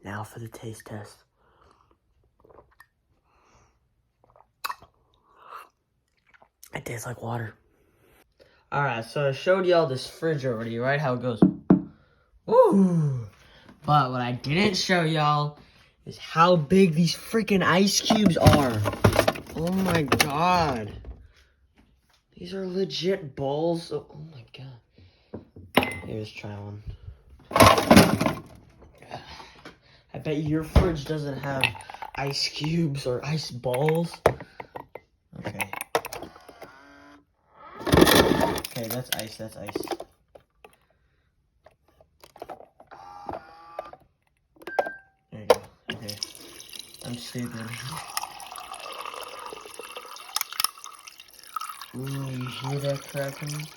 Now for the taste test. It tastes like water. Alright, so I showed y'all this fridge already, right? How it goes. Ooh! But what I didn't show y'all is how big these freaking ice cubes are. Oh my god. These are legit balls. Oh my god. Here's try one. I bet your fridge doesn't have ice cubes or ice balls. Okay. Okay, that's ice, that's ice. There you go. Okay. I'm stupid. Ooh, you hear that cracking?